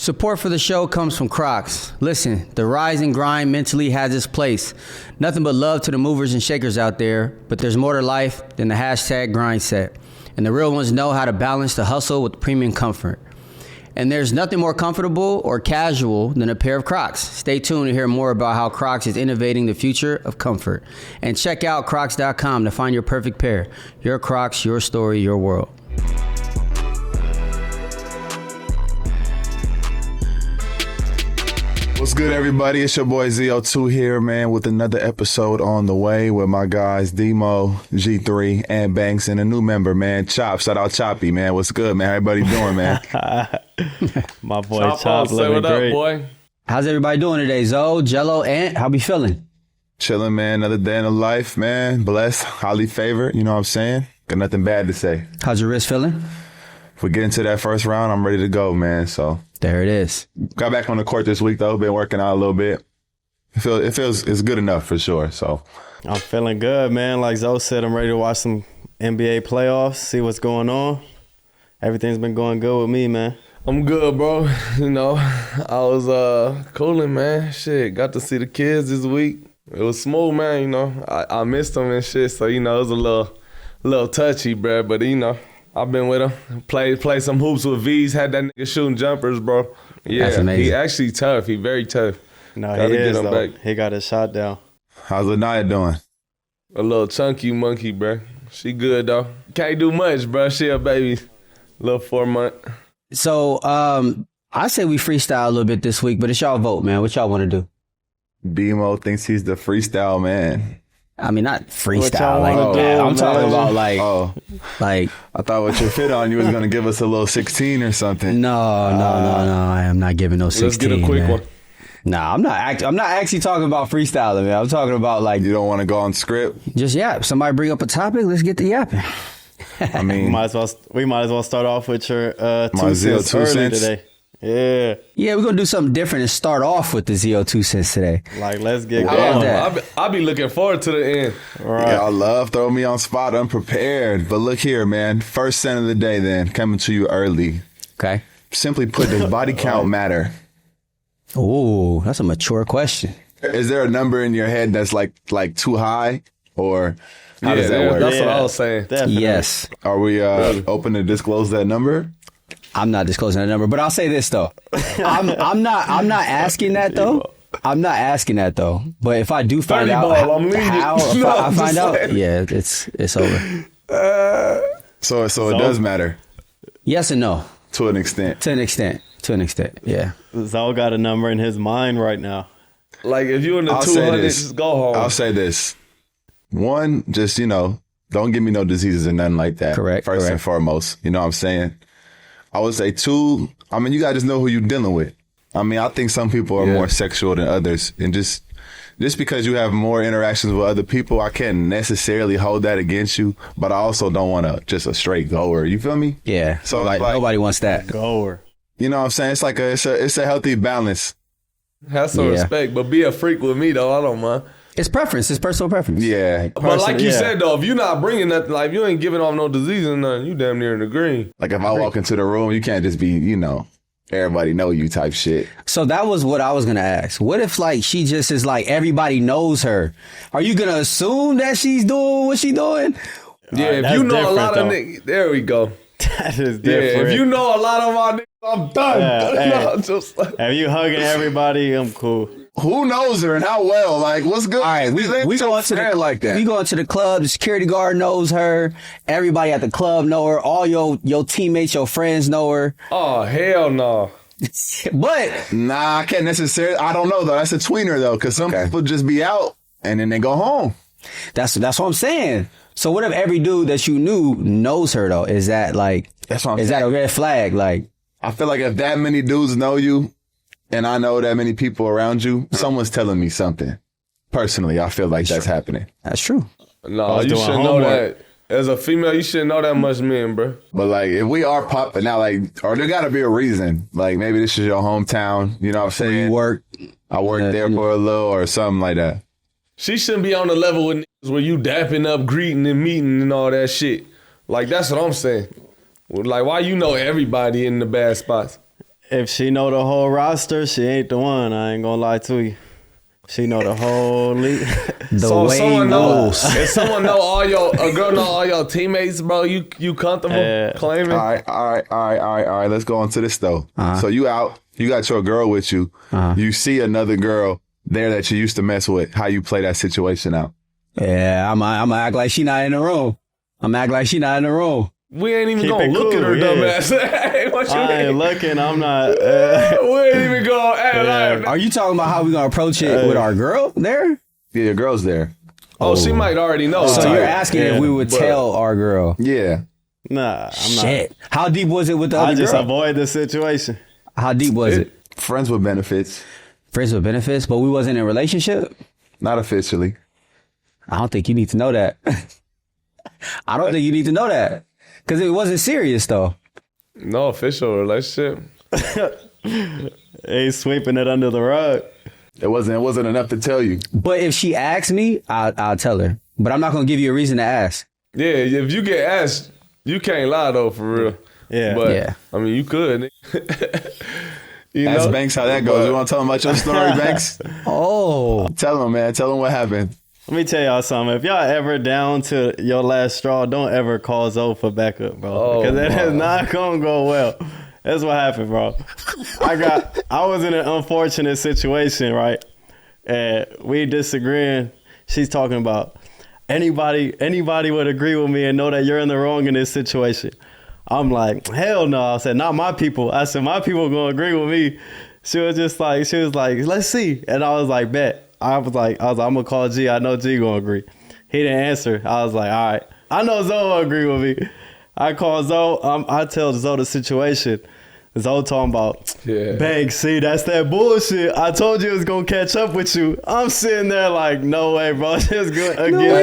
Support for the show comes from Crocs. Listen, the rise and grind mentally has its place. Nothing but love to the movers and shakers out there, but there's more to life than the hashtag grind set. And the real ones know how to balance the hustle with premium comfort. And there's nothing more comfortable or casual than a pair of Crocs. Stay tuned to hear more about how Crocs is innovating the future of comfort. And check out crocs.com to find your perfect pair. Your Crocs, your story, your world. What's good, everybody? It's your boy ZO2 here, man, with another episode on the way with my guys Demo, G3, and Banks, and a new member, man, Chop. Shout out Choppy, man. What's good, man? How everybody doing, man? My boy Chop, say what great. up, boy? How's everybody doing today, Zoe, Gelo, and how we feeling? Chilling, man. Another day in the life, man. Blessed, highly favored. You know what I'm saying? Got nothing bad to say. How's your wrist feeling? If we get into that first round, I'm ready to go, man. So there it is. Got back on the court this week, though. Been working out a little bit. It's good enough for sure. So I'm feeling good, man. Like Zoe said, I'm ready to watch some NBA playoffs, see what's going on. Everything's been going good with me, man. I'm good, bro. You know, I was cooling, man. Shit, got to see the kids this week. It was smooth, man. You know, I missed them and shit. So you know, it was a little touchy, bro. But you know, I've been with him. Played some hoops with V's. Had that nigga shooting jumpers, bro. Yeah, that's amazing. He actually tough. He very tough. No, Gotta he get is, him though. back. He got his shot down. how's Lanaya doing? A little chunky monkey, bro. She good, though. Can't do much, bro. She a baby. Little 4 month. So I say we freestyle a little bit this week, but it's y'all vote, man. What y'all want to do? Demo thinks he's the freestyle man. I mean, not What freestyle y'all like wanna that. do, I'm talking man? about like I thought with your fit on, you was going to give us a little 16 or something. no. I am not giving no 16. Let's get a quick man. one. Nah, I'm not actually talking about freestyling, man. I'm talking about like You don't want to go on script? just yap. Somebody bring up a topic, let's get the yapping. I We mean, might as well start off with your My 2 cents 2 early cents? today. Yeah, Yeah, we're gonna do something different and start off with the ZO2 cents today. like let's get How about going. that? I be looking forward to the end. Right. y'all love throwing me on spot unprepared. But look here, man. First cent of the day then, coming to you early. Okay. Simply put, does body count matter? Ooh, that's a mature question. Is there a number in your head that's like too high? Or how does that work? That's what I was saying. Definitely. Yes. Are we open to disclose that number? I'm not disclosing that number, but I'll say this though. I'm not asking that though. I'm not asking that though. But if I do find 30 out ball, I'm leaving. how if No, I I'm find just out, saying. yeah, it's over. So it does matter Yes and no. to an extent. To an extent. Yeah. Zoe got a number in his mind right now. Like, if you in the I'll say 200s, this. just go home. I'll say this. One, just, don't give me no diseases or nothing like that. Correct, First correct. and foremost. You know what I'm saying? I would say 2, I mean, you got to just know who you're dealing with. I mean, I think some people are more sexual than others. And just because you have more interactions with other people, I can't necessarily hold that against you. But I also don't want to just a straight goer. You feel me? Yeah. So, like nobody wants that. Goer. You know what I'm saying? It's like it's a healthy balance. Have some Yeah. respect, but be a freak with me, though. I don't mind. It's preference. It's personal preference. Yeah. But like you yeah. said, though, if you're not bringing nothing, like, if you ain't giving off no disease or nothing, you damn near in the green. Like if I walk into the room, you can't just be, everybody know you type shit. So that was what I was gonna ask. What if like she just is like everybody knows her? Are you gonna assume that she's doing what she doing? Yeah, Alright, if that's you know a lot of different, niggas, there we go. That is Yeah, different. if you know a lot of my niggas, I'm done. Yeah, No, hey. just like, If you hugging everybody, I'm cool. Who knows her and how well? Like, what's good? All right, we go into the like that. We go into the club. The security guard knows her. Everybody at the club know her. All your teammates, your friends know her. oh, hell no. But Nah, I can't necessarily. I don't know though. That's a tweener though, because some people just be out and then they go home. that's what I'm saying. So what if every dude that you knew knows her though? Is that like That's what I'm is that a red flag? Like I feel like if that many dudes know you, and I know that many people around you, someone's telling me something. Personally, I feel like that's happening. that's true. No, was you doing should know homework. that. As a female, you shouldn't know that much men, bro. But like, if we are popping out, like, or there got to be a reason. Like, maybe this is your hometown. You know what I'm saying? You work. I worked there for a little or something like that. She shouldn't be on the level with niggas where you dapping up, greeting and meeting and all that shit. Like, that's what I'm saying. Like, why you know everybody in the bad spots? If she know the whole roster, she ain't the one. I ain't gonna lie to you. She know the whole league. The way someone knows. If someone a girl know all your teammates, bro, you comfortable claiming? All right. Let's go on to this though. So you out, you got your girl with you. You see another girl there that you used to mess with. How you play that situation out? Yeah, I'm gonna act like she not in the room. I'm act like she not in the room. We ain't even Keep gonna it look cool, at her yeah. dumb ass. Hey, what you I mean? ain't looking. I'm not. We ain't even gonna act like. Are you talking about how we gonna approach it with our girl there? Yeah, your girl's there. Oh, she might already know. So you're asking if we would but- tell our girl? Yeah. Nah, I'm Shit. How deep was it with the not. I other just girl? avoid the situation. How deep was it? Friends with benefits. Friends with benefits, but we wasn't in a relationship? Not officially. I don't think you need to know that. I don't think you need to know that. Because it wasn't serious, though. No official relationship. Ain't sweeping it under the rug. It wasn't enough to tell you. But if she asks me, I'll tell her. But I'm not going to give you a reason to ask. Yeah, if you get asked, you can't lie though, for real. Yeah. But Yeah. I mean, you could. You Ask know? Banks how that goes. You want to tell him about your story, Banks? Oh. Tell him, man. Tell him what happened. Let me tell y'all something. If y'all ever down to your last straw, don't ever call Zoe for backup, bro. Oh, Because that wow. is not gonna go well. That's what happened, bro. I was in an unfortunate situation, right? And we disagreeing. She's talking about anybody would agree with me and know that you're in the wrong in this situation. I'm like, hell no. I said, not my people. I said, my people gonna agree with me. She was like, let's see. And I was like, bet. I was like, I'm gonna call G. I know G gonna agree. He didn't answer. I was like, all right. I know Zoe will agree with me. I call Zoe. I tell Zoe the situation. Zoe talking about, Banks, see, that's that bullshit. I told you it was going to catch up with you. I'm sitting there like, no way, bro. Just good again. Why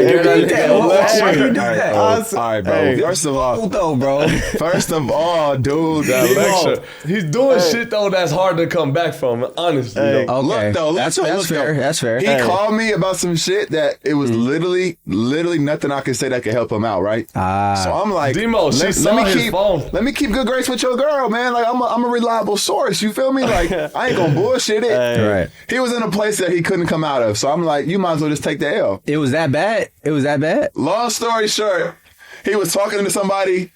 you do that? All right, bro. Hey. First of all, Though, bro. dude. That Demo. lecture. He's doing shit though that's hard to come back from. Honestly, Hey. though. Okay. That's fair. That's fair. He called me about some shit that it was literally nothing I could say that could help him out, right? So I'm like, Demo, she saw his phone. Let me keep good grace with your girl, man. Like I'm a reliable source. You feel me? Like I ain't gonna bullshit it. Right. He was in a place that he couldn't come out of. So I'm like, you might as well just take the L. It was that bad? Long story short, he was talking to somebody.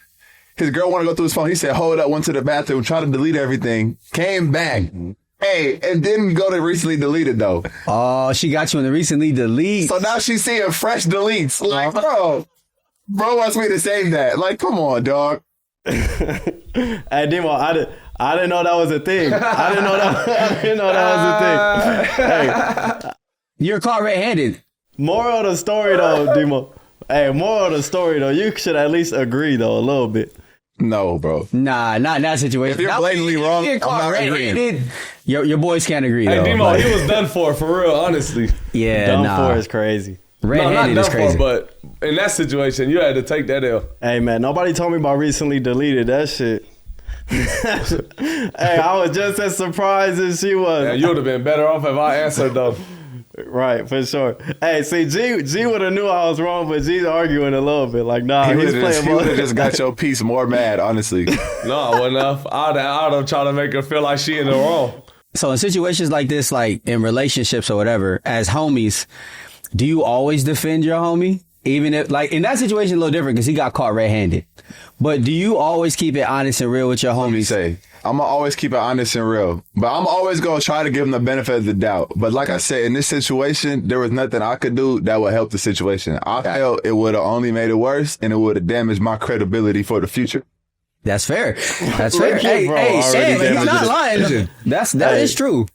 His girl wanted to go through his phone. He said, hold up, went to the bathroom, tried to delete everything, came back. Hey, and didn't go to recently deleted though. Oh, she got you in the recently delete. So now she's seeing fresh deletes. Like, bro wants me to save that. Like, come on, dog. Hey, Demo, I didn't know that was a thing. I didn't know that was a thing. Hey, You're caught red-handed. moral of the story, though, Demo. Hey, moral of the story, though, you should at least agree, though, a little bit. No, bro. Nah, not in that situation. If you're blatantly wrong, You're I'm caught not red-handed. agreeing. Your boys can't agree, Hey, though. Demo, Like, he was done for real, honestly. yeah, Done nah. for is crazy. No, Red-handed not is done crazy. for, but in that situation, you had to take that L. Hey, man, nobody told me about recently deleted that shit. Hey, I was just as surprised as she was. Yeah, you would have been better off if I answered though. Right, for sure. Hey, see, G would have knew I was wrong, but G's arguing a little bit. Like, nah, He he's would playing have ball. just got your piece more mad, honestly. No, I wouldn't have. I'd have tried to make her feel like she in the wrong. So in situations like this, like in relationships or whatever, as homies, do you always defend your homie? Even if, like, in that situation, a little different because he got caught red-handed. But do you always keep it honest and real with your Let me homies? say, I'm going to always keep it honest and real. But I'm always going to try to give him the benefit of the doubt. But like I said, in this situation, there was nothing I could do that would help the situation. I felt it would have only made it worse and it would have damaged my credibility for the future. That's fair. That's fair. Look, Hey, bro, hey, already Sam, he's damaged not the lying. decision. That is true.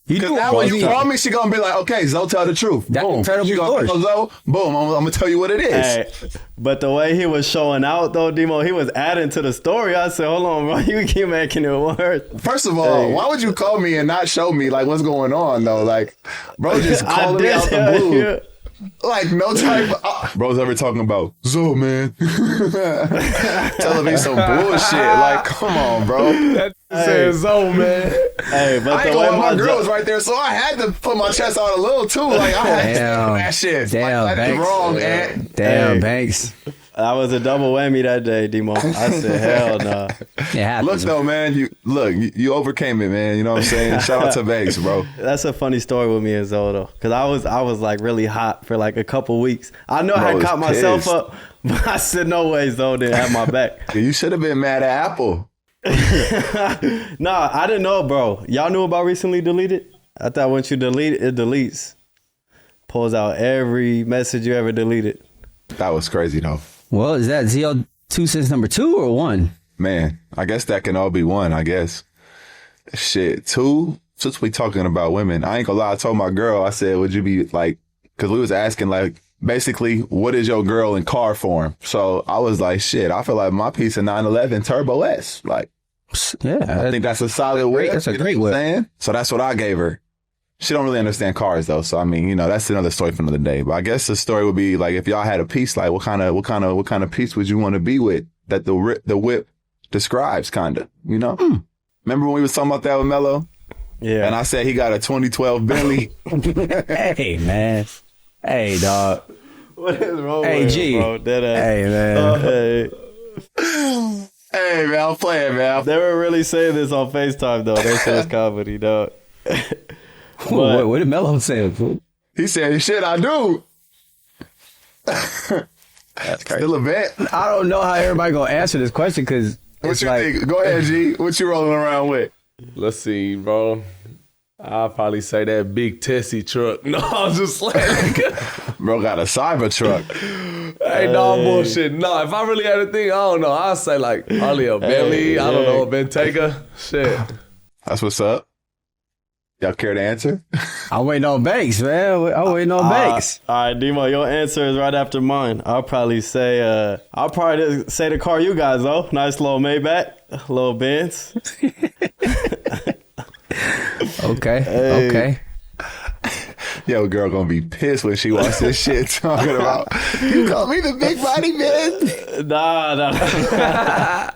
You Because do now when always you do. call me, she going to be like, okay, Zoe, tell the truth. That's Boom. incredible She gonna source. go, Zoe, boom, I'm going to tell you what it is. Hey, but the way he was showing out, though, Demo, he was adding to the story. I said, hold on, bro, you keep making it worse. First of all, why would you call me and not show me like what's going on though? Like, bro, just calling me out the blue. Yeah. Like no type of bro's ever talking about Zoe, man. Telling me some bullshit. Like, come on, bro. That says so, man. Hey, but I ain't the way going, my my girl was right there, so I had to put my chest out a little too. Like I had to Damn. that shit. Damn, like, that's Banks. wrong, man. Damn, Hey. Banks. That was a double whammy that day, Demo. I said, hell no. It happens. Look though, man, you overcame it, man. You know what I'm saying? Shout out to Vegas, bro. That's a funny story with me and Zoe though, because I was like really hot for like a couple weeks. I know I had caught myself up, but I said no way Zoe didn't have my back. You should have been mad at Apple. Nah, I didn't know, bro. Y'all knew about recently deleted? I thought once you delete it, it deletes. Pulls out every message you ever deleted. That was crazy though. Well, is that ZL2 since number 2 or 1? Man, I guess that can all be one, I guess. Shit, 2, since we talking about women, I ain't gonna lie, I told my girl, I said, would you be like, because we was asking like, basically, what is your girl in car form? So I was like, shit, I feel like my piece of 911 Turbo S. Like, Yeah. I think that's a solid whip. That's a great you know what I'm whip. saying? So that's what I gave her. She don't really understand cars though. So I mean, you know, that's another story for another day. But I guess the story would be like, if y'all had a piece, like what kind of piece would you want to be with that the whip describes, kind of, you know? Remember when we was talking about that with Mello? Yeah. And I said he got a 2012 Bentley. Hey, man. Hey, dog. What is wrong Hey, with G. him, bro? Deadass. Hey, man. Hey. Hey man, I'm playing, man. They were really saying this on FaceTime though. They said it's comedy, dog. What did Melo say? He said, shit, I do. That's crazy. Still a vet. I don't know how everybody gonna answer this question because What it's you like, think? Go ahead, G. What you rolling around with? Let's see, bro. I'll probably say that big Tessie truck. No, I'm just like, Bro got a cyber truck. hey, no bullshit. No, if I really had to think, I don't know. I'll say like probably a Bentley. I don't know, a Bentayga. Shit. That's what's up. Y'all care to answer? I'm waiting on Banks, man. I'm waiting on Banks. All right, Demo, your answer is right after mine. I'll probably say the car you guys though. Nice little Maybach, little Benz. Okay. Yo, girl gonna be pissed when she watch this shit talking about, you call me the big body man. Nah.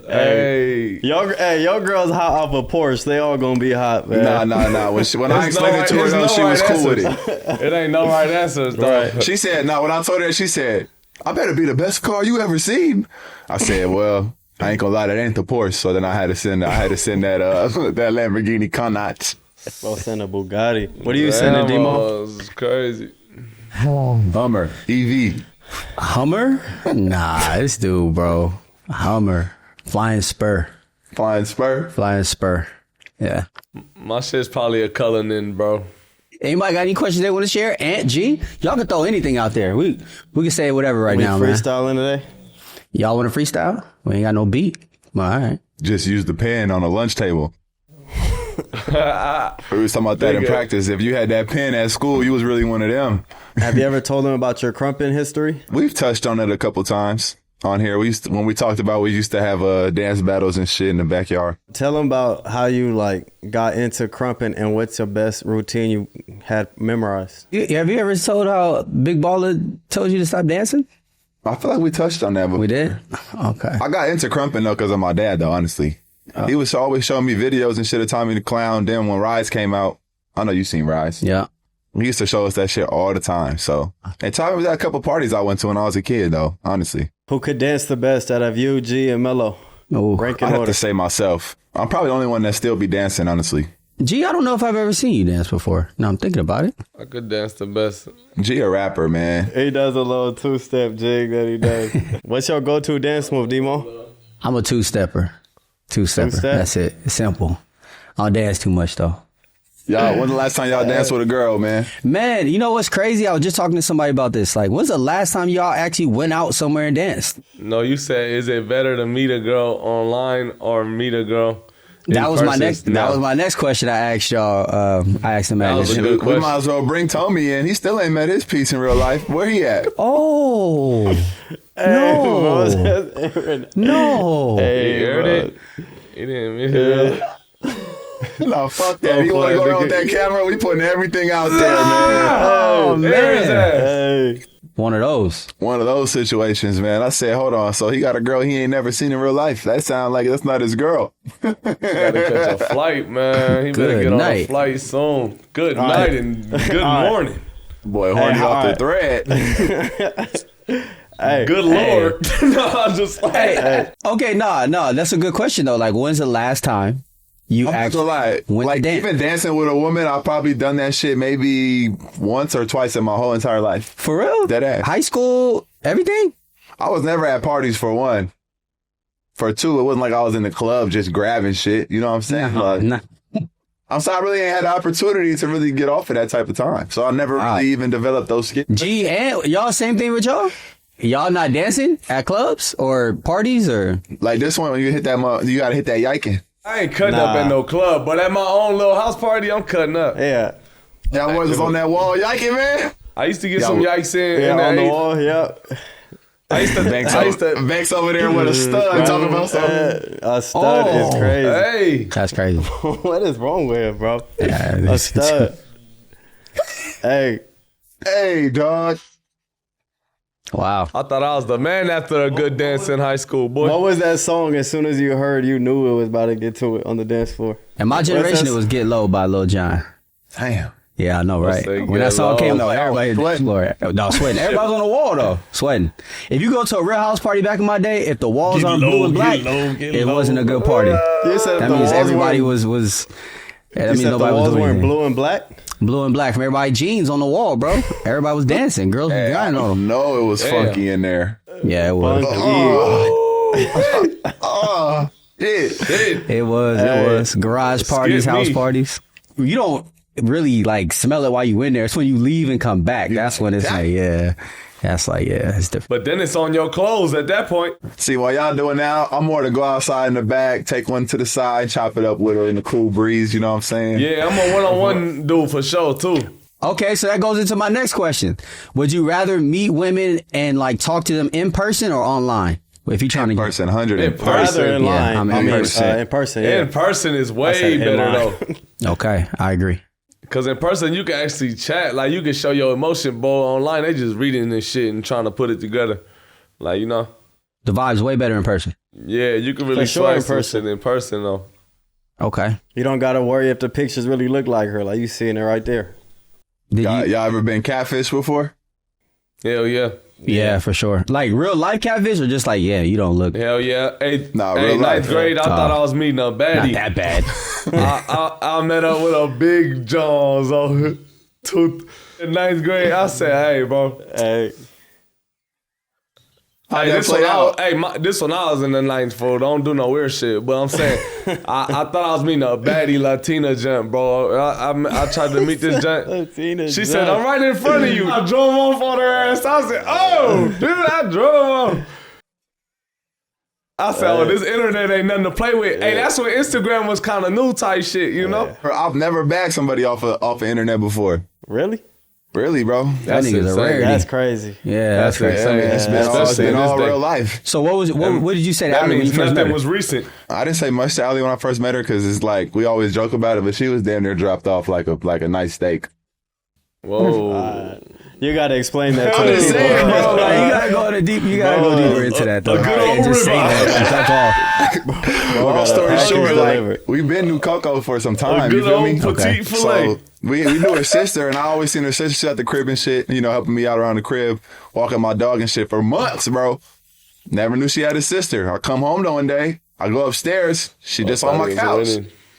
Hey. Your girl's hot off a Porsche. They all gonna be hot, man. Nah. When I explained it to her, though, she was cool with it. It ain't no right answers, though. Right. She said, when I told her, she said, I better be the best car you ever seen. I said, well, I ain't gonna lie, that ain't the Porsche. So then I had to send that that Lamborghini Connaught. Bro, send a Bugatti. What are you sending, Demo? It's crazy. Hummer, EV. Hummer? Nah, this dude, bro. Hummer. Flying Spur. Flying Spur. Yeah. My shit's probably a Cullinan, bro. Anybody got any questions they want to share? Aunt G? Y'all can throw anything out there. We can say whatever right now, man. Freestyling today? Y'all want to freestyle? We ain't got no beat. Well, all right. Just use the pen on a lunch table. We was talking about that in practice. If you had that pen at school, you was really one of them. Have you ever told them about your crumping history? We've touched on it a couple times on here. When we talked about, we used to have dance battles and shit in the backyard. Tell them about how you like got into crumping and what's your best routine you had memorized. Have you ever told how Big Baller told you to stop dancing? I feel like we touched on that. But We did? Okay. I got into crumping though because of my dad though, honestly. He was always showing me videos and shit of Tommy the Clown. Then when Rise came out, I know you seen Rise. Yeah. He used to show us that shit all the time. So, and Tommy was at a couple parties I went to when I was a kid though, honestly. Who could dance the best out of you, G, and Mello? Oh. Rank I in have order. to say myself. I'm probably the only one that still be dancing, honestly. G, I don't know if I've ever seen you dance before. No, I'm thinking about it. I could dance the best. G a rapper, man. He does a little two-step jig that he does. What's your go-to dance move, Demo? I'm a two-stepper. Two-stepper. Two-step? That's it. It's simple. I don't dance too much, though. Y'all, when's the last time y'all danced with a girl, man? Man, you know what's crazy? I was just talking to somebody about this. Like, when's the last time y'all actually went out somewhere and danced? No, you said, is it better to meet a girl online or meet a girl in That was my person? next. No. That was my next question. I asked y'all. I asked him. That was a At good We question. might as well bring Tommy in. He still ain't met his piece in real life. Where he at? Oh no! No! Hey, You heard bro. it? He didn't meet her. No, fuck that. You want to go around with that camera? We putting everything out there, man. Oh There is man! that. Hey. One of those. One of those situations, man. I said, hold on. So he got a girl he ain't never seen in real life. That sounds like that's not his girl. Gotta catch a flight, man. He better Good get on a night. flight soon. Good night and good morning. Boy, horny Hey, off the all thread. Hey, Good Lord. No, I'm just like, Okay, no, that's a good question though. Like, when's the last time you I'm not actually gonna lie. went to Like, dance? even dancing with a woman, I've probably done that shit maybe once or twice in my whole entire life. For real? Dead ass. High school, everything? I was never at parties for one. For two, it wasn't like I was in the club just grabbing shit. You know what I'm saying? Like, Nah. I'm sorry, I really ain't had the opportunity to really get off at that type of time. So I never really even developed those skills. G and y'all same thing with y'all? Y'all not dancing at clubs or parties or? Like this one, when you hit that, you gotta hit that yiking. I ain't cutting up at no club, but at my own little house party, I'm cutting up. Yeah. Y'all was on that wall yiking, man. I used to get some yikes in. Yeah, in on the eighth. wall, yep. I used to Banks over there with a stud talking about something. A stud is crazy. Hey, That's crazy. What is wrong with him, bro? Yeah, A stud. Hey, Hey, dog. Wow. I thought I was the man after a good dance in high school, boy. what was that song? As soon as you heard, you knew it was about to get to it on the dance floor. In my generation, that? it was Get Low by Lil Jon. Damn. Yeah, I know, right? say When Get that song Low. came No, on, everybody sweating. No, sweating. Everybody's on the wall, though. Sweating. If you go to a real house party back in my day, if the walls aren't blue and black, it wasn't a good party. You said That the means walls everybody weren't, was that you means said the nobody was walls doing weren't anything. blue and black? Blue and black from everybody jeans on the wall, bro. Everybody was dancing. Girls were I grinding on them. don't know it was funky in there. Yeah, it was. Oh, shit. It was. Garage parties, Skip house me. parties. You don't really like smell it while you in there. It's when you leave and come back. That's when it's like, yeah. That's like, yeah, it's different. But then it's on your clothes at that point. See, what y'all doing now, I'm more to go outside in the back, take one to the side, chop it up with her in the cool breeze, you know what I'm saying? Yeah, I'm a one-on-one dude for sure, too. Okay, so that goes into my next question. Would you rather meet women and like talk to them in person or online? If you're trying to Person, 100 in In person. Rather in Yeah, line. I mean, I mean, in person. in person, yeah. In person is said way in better, line. though. Okay, I agree. Because in person, you can actually chat. Like, you can show your emotion, but online, they just reading this shit and trying to put it together. Like, you know? The vibe's way better in person. Yeah, you can really For sure in slice some person. shit in person, though. Okay. You don't got to worry if the pictures really look like her. Like, you seeing it right there. Did Y'all, you? y'all ever been catfish before? Hell yeah. Yeah, for sure. Like real life catfish or just like, yeah, you don't look Hell yeah. Hey, Nah, hey real ninth life. grade, I thought I was meeting a not baddie. that bad. I met up with a big Jones on in ninth grade. I said, hey, bro. Hey, How'd Hey, that this one, play out? this one I was in the ninth fold. Don't do no weird shit. But I'm saying, I thought I was meeting a baddie Latina junk, bro. I tried to meet this junk. Latina She junk. said, I'm right in front of you. I drove off on her ass. I said, oh, dude, I drove off. I said, oh, this internet ain't nothing to play with. Hey, that's when Instagram was kind of new type shit, you know? I've never bagged somebody off the internet before. Really? Really, bro? That nigga's a insane. rarity. That's crazy. Yeah, that's That's crazy. insane. It's been all, Especially in this all day. real life. So what did you say to That Ali when you means first met nothing her? was recent. I didn't say much to Allie when I first met her because it's like we always joke about it, but she was damn near dropped off like a nice steak. Whoa. You got to explain that to I'm the just people. saying, bro. Like, you gotta go into deep. You gotta go deeper into that though. a You good can't old just say ribeye. that. That's all. Long story package short, delivered. like we've been New Coco for some A time. You good feel old me? petite filet. So we knew her sister, and I always seen her sister sit at the crib and shit. You know, helping me out around the crib, walking my dog and shit for months, bro. Never knew she had a sister. I come home one day, I go upstairs, she just on my couch.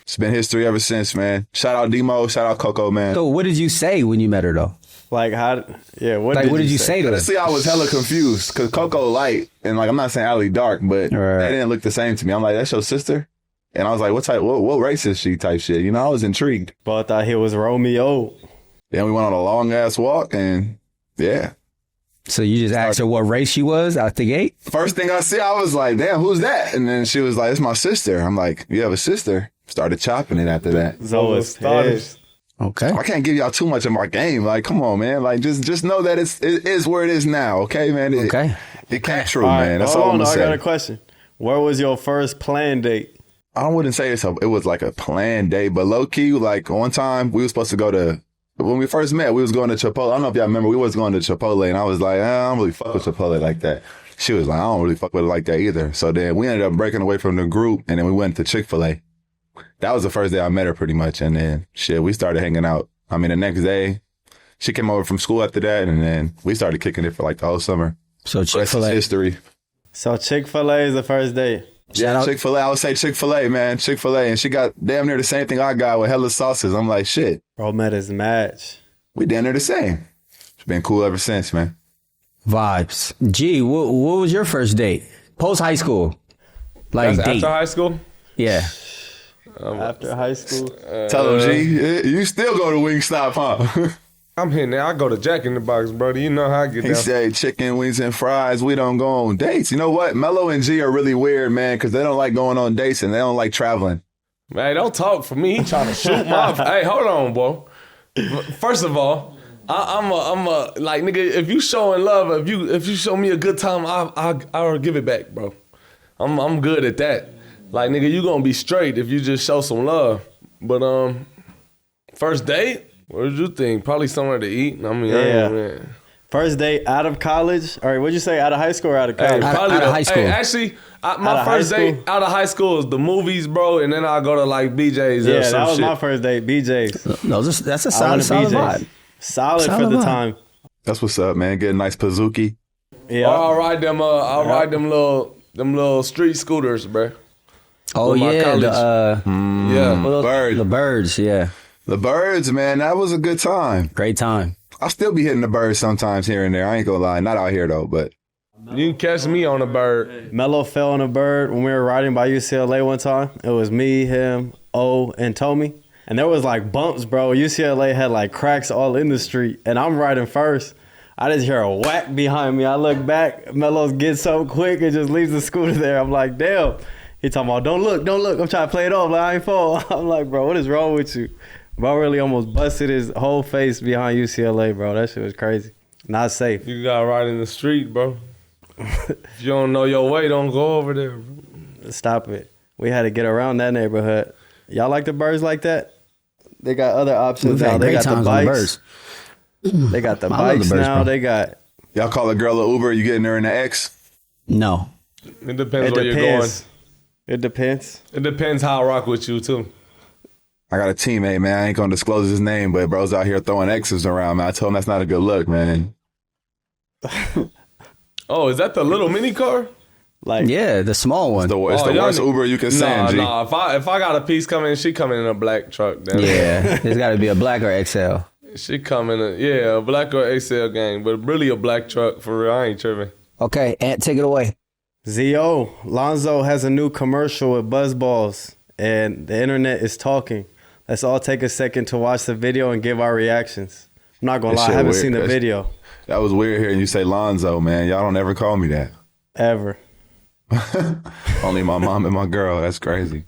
It's been history ever since, man. Shout out Demo, shout out Coco, man. So what did you say when you met her though? Like, how, yeah, what Like did what did you say to her? Honestly, I was hella confused because Coco light, and like I'm not saying Allie dark, but Right. they didn't look the same to me. I'm like, that's your sister? And I was like, what race is she type shit? You know, I was intrigued. But I thought he was Romeo. Then we went on a long ass walk, and yeah. So you just asked her what race she was out the gate? First thing I see, I was like, damn, who's that? And then she was like, it's my sister. I'm like, you have a sister? Started chopping it after that. Zoe's pissed. Okay. I can't give y'all too much of my game. Like, come on, man. Like, just know that it is where it is now. Okay, man. Okay. It can't true, All right, man. That's hold all I'm on, gonna I say. got a question. Where was your first planned date? I wouldn't say it was like a planned date, but low key, like one time we were supposed to go to, when we first met, we was going to Chipotle. I don't know if y'all remember, we was going to Chipotle, and I was like, I don't really fuck with Chipotle like that. She was like, I don't really fuck with it like that either. So then we ended up breaking away from the group, and then we went to Chick-fil-A. That was the first day I met her pretty much, and then shit, we started hanging out. I mean, the next day, she came over from school after that, and then we started kicking it for like the whole summer. So Rest is Chick-fil-A. history. So Chick-fil-A is the first date. Yeah, out- Chick-fil-A. I would say Chick-fil-A, man. Chick-fil-A. And she got damn near the same thing I got with hella sauces. I'm like, shit, Bro met his match. we damn near the same. It's been cool ever since, man. Vibes. G, what was your first date? Post high school. Like That's date. after high school? Yeah. After high school. Tell him, G, you still go to Wingstop, huh? I'm hitting there. I go to Jack in the Box, brother. You know how I get He down. said chicken, wings, and fries. We don't go on dates. You know what? Mello and G are really weird, man, because they don't like going on dates and they don't like traveling. Man, don't talk for me. He trying to shoot my. Hey, hold on, bro. First of all, I'm a like nigga. If you showing love, if you show me a good time, I'll give it back, bro. I'm good at that. Like nigga, you gonna be straight if you just show some love. But first date, what did you think? Probably somewhere to eat. I mean, Yeah. man. First date out of college? All right, what'd you say? Out of high school or out of Hey, college? probably out of the- high school. Hey, actually, my Out of first high date school? out of high school is the movies, bro, and then I go to like BJ's or Yeah, some that was shit. my first date. BJ's. No, that's a I went solid, to solid BJ's. vibe. Solid for Solid the vibe. time. That's what's up, man. Get a nice Pazuki. Yeah. I'll ride them. I'll ride them little street scooters, bro. Oh With my yeah, college. the Yeah. Bird. the birds, yeah. The birds, man, that was a good time. Great time. I'll still be hitting the birds sometimes here and there. I ain't gonna lie. Not out here, though, but You can catch me on a bird. Mello fell on a bird when we were riding by UCLA one time. It was me, him, O, and Tommy. And there was like bumps, bro. UCLA had like cracks all in the street. And I'm riding first. I just hear a whack behind me. I look back. Mello gets so quick and just leaves the scooter there. I'm like, damn. He talking about, don't look. I'm trying to play it off like I ain't fall. I'm like, bro, what is wrong with you? Bro really almost busted his whole face behind UCLA, bro. That shit was crazy. Not safe. You gotta ride in the street, bro. If you don't know your way, don't go over there, bro. Stop it. We had to get around that neighborhood. Y'all like the birds like that? They got other options We've now. had They great got the times on the bikes. birds. They got the I love the bikes birds, now. bro. They got. y'all call a girl a Uber, you getting her in the X? No. It depends It where you're going. depends. It depends. It depends how I rock with you too. I got a teammate, man. I ain't gonna disclose his name, but bro's out here throwing X's around, man. I told him that's not a good look, man. Oh, is that the little mini car? Like, Yeah, the small one. It's the Oh, y'all worst need- Uber you can send, G. Nah. If I got a piece coming, she coming in a black truck. Then Yeah, there's got to be a black or XL. she coming in a black or XL gang, but really a black truck for real. I ain't tripping. Okay, Ant, take it away. ZO, Lonzo has a new commercial with Buzzballs, and the internet is talking. Let's all take a second to watch the video and give our reactions. I'm not gonna That lie, I shit haven't weird. seen the That's- video That was weird hearing you say Lonzo, man. Y'all don't ever call me that. ever. Only my mom and my girl. That's crazy.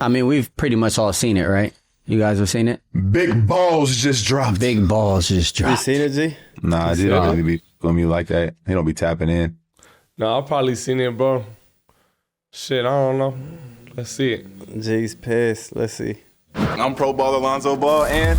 I mean, we've pretty much all seen it, right? You guys have seen it? Big balls just dropped. Big balls just You dropped. seen it, G? Nah, G don't really be on me like that. He don't be tapping in. No, I probably seen it, bro. Shit, I don't know. Let's see it. G's pissed. Let's see. I'm pro baller Lonzo Ball, and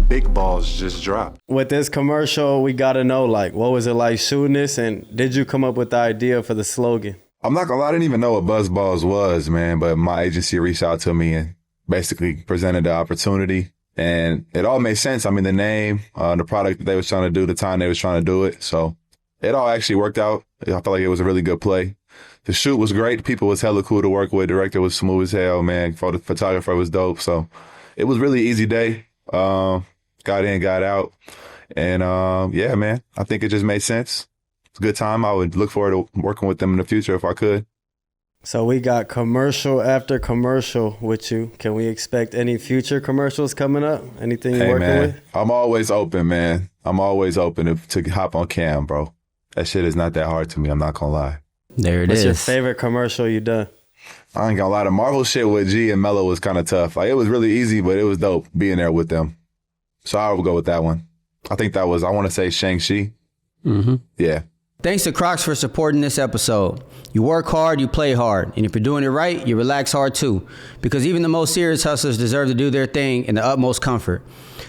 big balls just dropped. With this commercial, we gotta know, like, what was it like shooting this, and did you come up with the idea for the slogan? I'm not gonna lie, I didn't even know what Buzz Balls was, man, but my agency reached out to me and basically presented the opportunity, and it all made sense. I mean, the name, the product that they was trying to do, the time they was trying to do it. So it all actually worked out. I felt like it was a really good play. The shoot was great. People was hella cool to work with. Director was smooth as hell, man. Photographer was dope. So it was really easy day. Got in, got out. And yeah, man, I think it just made sense. It's a good time. I would look forward to working with them in the future if I could. So we got commercial after commercial with you. Can we expect any future commercials coming up? Anything you're Hey, working man, with? I'm always open, man. I'm always open to hop on cam, bro. That shit is not that hard to me. I'm not gonna lie. There it What's is. your favorite commercial you done? I ain't gonna lie. The Marvel shit with G and Mello was kind of tough. Like, it was really easy, but it was dope being there with them. So I would go with that one. I think that was, I want to say Shang-Chi. Mm-hmm. Yeah. Thanks to Crocs for supporting this episode. You work hard, you play hard, and if you're doing it right, you relax hard too. Because even the most serious hustlers deserve to do their thing in the utmost comfort.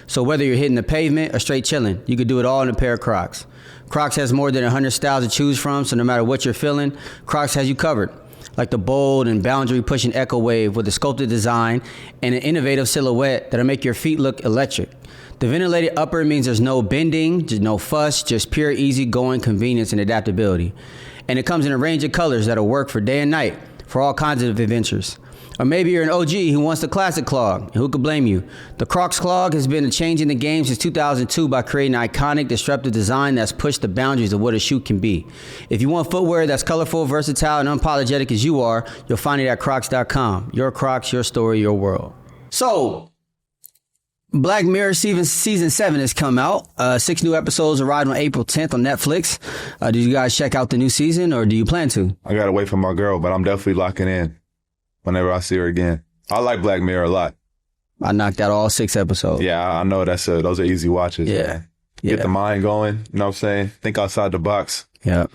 So whether you're hitting the pavement or straight chilling, you could do it all in a pair of Crocs. Crocs has more than 100 styles to choose from, so no matter what you're feeling, Crocs has you covered. like the bold and boundary-pushing Echo Wave with a sculpted design and an innovative silhouette that'll make your feet look electric. The ventilated upper means there's no bending, just no fuss, just pure easy-going convenience and adaptability. And it comes in a range of colors that'll work for day and night for all kinds of adventures. Or maybe you're an OG who wants the classic clog, and who could blame you? The Crocs clog has been a change in the game since 2002 by creating an iconic, disruptive design that's pushed the boundaries of what a shoe can be. If you want footwear that's colorful, versatile, and unapologetic as you are, you'll find it at crocs.com. Your Crocs, your story, your world. So, Black Mirror season 7 has come out. 6 new episodes arrived on April 10th on Netflix. Did you guys check out the new season, or do you plan to? I gotta wait for my girl, but I'm definitely locking in whenever I see her again. I like Black Mirror a lot. I knocked out all 6 episodes. Yeah, I know those are easy watches. Yeah. Man. Get the mind going, you know what I'm saying? Think outside the box. Yep.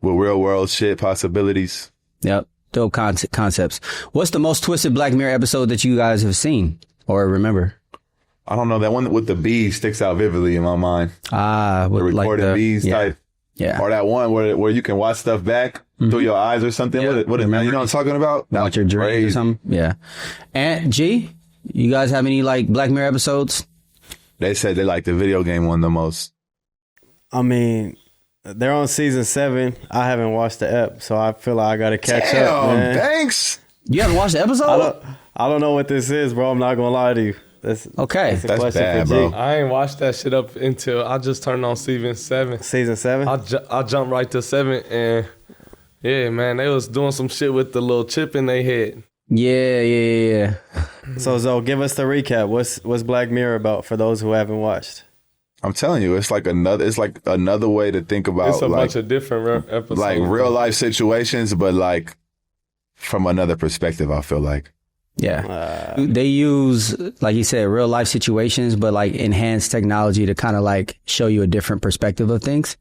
With real world shit, possibilities. Yep. Dope concepts. What's the most twisted Black Mirror episode that you guys have seen or remember? I don't know. That one with the bees sticks out vividly in my mind. With the recorded bees type. Yeah. Or that one where you can watch stuff back through your eyes or something. Yeah. What is man? You know what I'm talking about? Watch your dreams or something. Yeah. And G, you guys have any like Black Mirror episodes? They said they like the video game one the most. I mean, they're on season 7. I haven't watched the ep, so I feel like I gotta catch up, man. Thanks. You haven't watched the episode? I don't know what this is, bro. I'm not gonna lie to you. That's a That's question bad, for bro. G. I ain't watched that shit up until I just turned on season 7. Season 7? I jumped right to 7, and yeah, man, they was doing some shit with the little chip in their head. Yeah. So Zoe, give us the recap. What's Black Mirror about for those who haven't watched? I'm telling you, it's like another way to think about It's a bunch of different episodes. like real life situations, but like from another perspective, I feel like. Yeah. They use, like you said, real life situations, but like enhanced technology to kind of like show you a different perspective of things.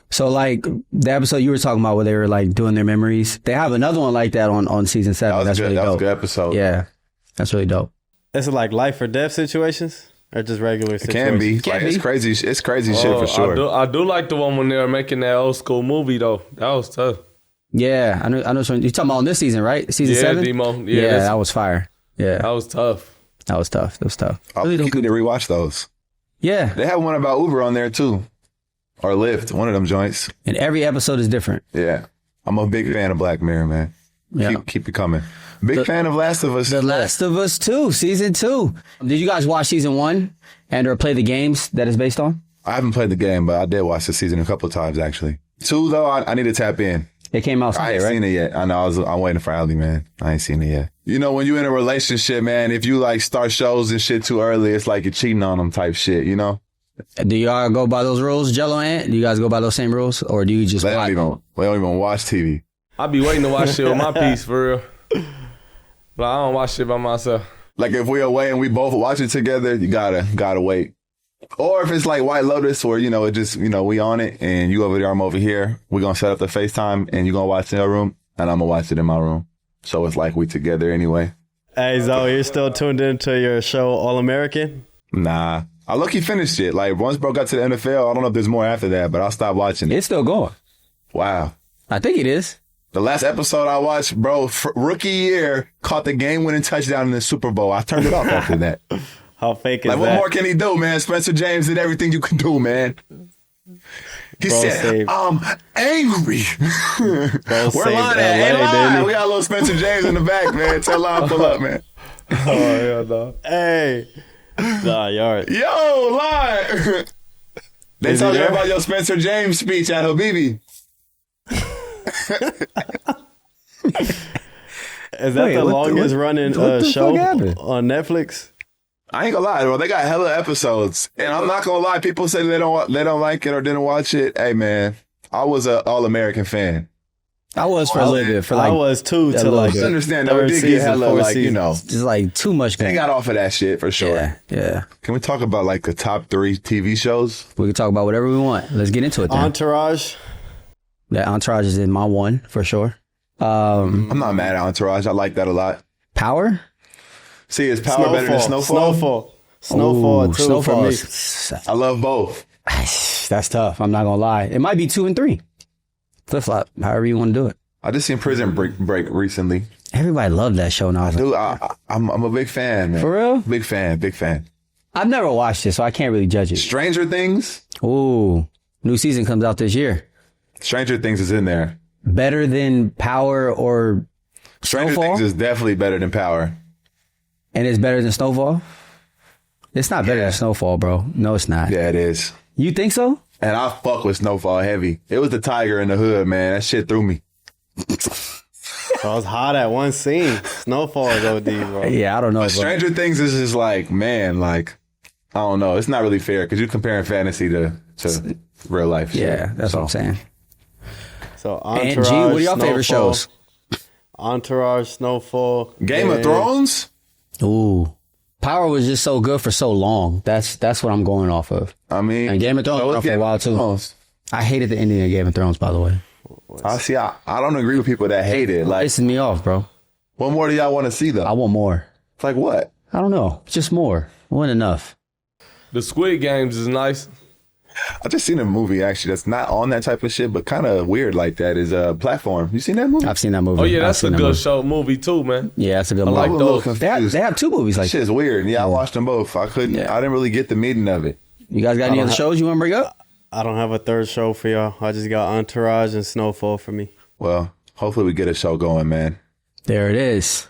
So like the episode you were talking about where they were like doing their memories, they have another one like that on season 7. That's really dope. That was a good episode. Yeah. That's really dope. Is it like life or death situations? Or just regular situations? It can be. It's crazy. It's crazy shit for sure. I do like the one when they were making that old school movie though. That was tough. Yeah, I know. You're talking about on this season, right? Season 7? Demo. Yeah, that was fire. Yeah. That was tough. That was tough. I really need to rewatch those. Yeah. They have one about Uber on there too. Or Lyft, one of them joints. And every episode is different. Yeah. I'm a big fan of Black Mirror, man. Yeah. Keep it coming. Big fan of Last of Us. The Last of Us 2, season 2. Did you guys watch season 1 and or play the games that it's based on? I haven't played the game, but I did watch the season a couple of times actually. 2 though, I need to tap in. It came out I Sunday, ain't right? seen it yet. I know. I'm waiting for Ali, man. I ain't seen it yet. You know, when you in a relationship, man, if you like start shows and shit too early, it's like you're cheating on them type shit, you know? Do y'all go by those rules, Gelo and? Do you guys go by those same rules? Or do you just We watch? don't even watch TV. I be waiting to watch shit with my piece for real. But I don't watch shit by myself. Like if we're away and we both watch it together, you gotta wait. Or if it's like White Lotus where, you know, it just, you know, we on it and you over there, I'm over here. We're going to set up the FaceTime and you're going to watch it in your room and I'm going to watch it in my room. So it's like we together anyway. Hey, Zoe, you're still tuned into your show All American? Nah. I look-key finished it. Like once bro got to the NFL, I don't know if there's more after that, but I stopped watching it. It's still going. Wow. I think it is. The last episode I watched, bro, rookie year, caught the game-winning touchdown in the Super Bowl. I turned it off after that. How fake is Like, that? what more can he do, man? Spencer James did everything you can do, man. He Bro said, saved- I'm angry. We're saved lying. LA, Ain't didn't lying. he? We got a little Spencer James in the back, man. Tell Lon pull up, man. Oh yeah, dog. Hey. Nah, you alright. Yo, Lon. They Is he told you there? about your Spencer James speech at Habibi. Is that the longest running what the show fuck happened? on Netflix? I ain't gonna lie, bro. They got hella episodes, and I'm not gonna lie. People say they don't like it or didn't watch it. Hey, man, I was an All-American fan. I was for a little bit. For I like, was too a to little like bit. I understand though. third It did get season, hella fourth like you season. know. just like too much They going. got off of that shit for sure. Yeah. Can we talk about like the top 3 TV shows? We can talk about whatever we want. Let's get into it then. Entourage. That Entourage is in my one for sure. I'm not mad at Entourage. I like that a lot. Power? See, is Power better than Snowfall? Snowfall Ooh, too Snowfall for me. is- I love both. That's tough. I'm not gonna lie. It might be 2 and 3. Flip flop, however you want to do it. I just seen Prison Break recently. Everybody loved that show. Now, Dude, I'm a big fan, man. For real? Big fan. I've never watched it, so I can't really judge it. Stranger Things. Ooh, new season comes out this year. Stranger Things is in there. Better than Power or Stranger Snowfall? Things is definitely better than Power. And it's better than Snowfall? It's not better than Snowfall, bro. No, it's not. Yeah, it is. You think so? And I fuck with Snowfall heavy. It was the tiger in the hood, man. That shit threw me. I was hot at one scene. Snowfall is OD, bro. Yeah, I don't know. But Stranger Things is just like, man, like, I don't know. It's not really fair because you're comparing fantasy to real life shit. Yeah, that's what I'm saying. So And Entourage, G, what are your favorite Snowfall, shows? Entourage, Snowfall. Game of Thrones? Ooh. Power was just so good for so long. That's what I'm going off of. I mean, And Game of Thrones so went it's on for a Game while of too. Thrones. I hated the ending of Game of Thrones, by the way. I see. I don't agree with people that hate it. Like, Pisses me off, bro. what more do y'all want to see though? I want more. It's like what? I don't know. Just more. Wasn't enough. The Squid Games is nice. I just seen a movie actually that's not on that type of shit, but kind of weird like that. Is Platform. You seen that movie? I've seen that movie. Oh yeah, I've that's a seen that good movie. movie too, man. Yeah, that's a good I movie. like I'm a little those. confused. They have 2 movies like that. Shit's weird. Yeah, I watched them both. I couldn't. Yeah. I didn't really get the meaning of it. You guys got any other shows you want to bring up? I don't have a third show for y'all. I just got Entourage and Snowfall for me. Well, hopefully we get a show going, man. There it is.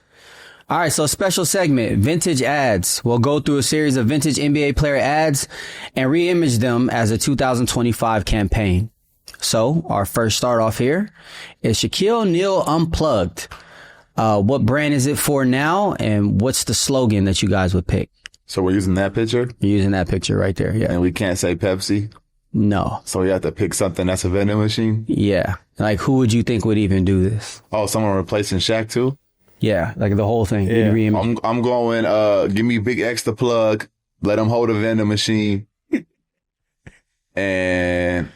All right, so special segment, vintage ads. We'll go through a series of vintage NBA player ads and re-image them as a 2025 campaign. So our first start off here is Shaquille O'Neal Unplugged. What brand is it for now, and what's the slogan that you guys would pick? So we're using that picture, You're using that picture right there. Yeah. and we can't say Pepsi. No. So we have to pick something that's a vending machine. Yeah. Like, who would you think would even do this? Oh, someone replacing Shaq too. Yeah. Like the whole thing. Yeah. You'd re-image. I'm going. Give me Big X the plug. Let him hold a vending machine. And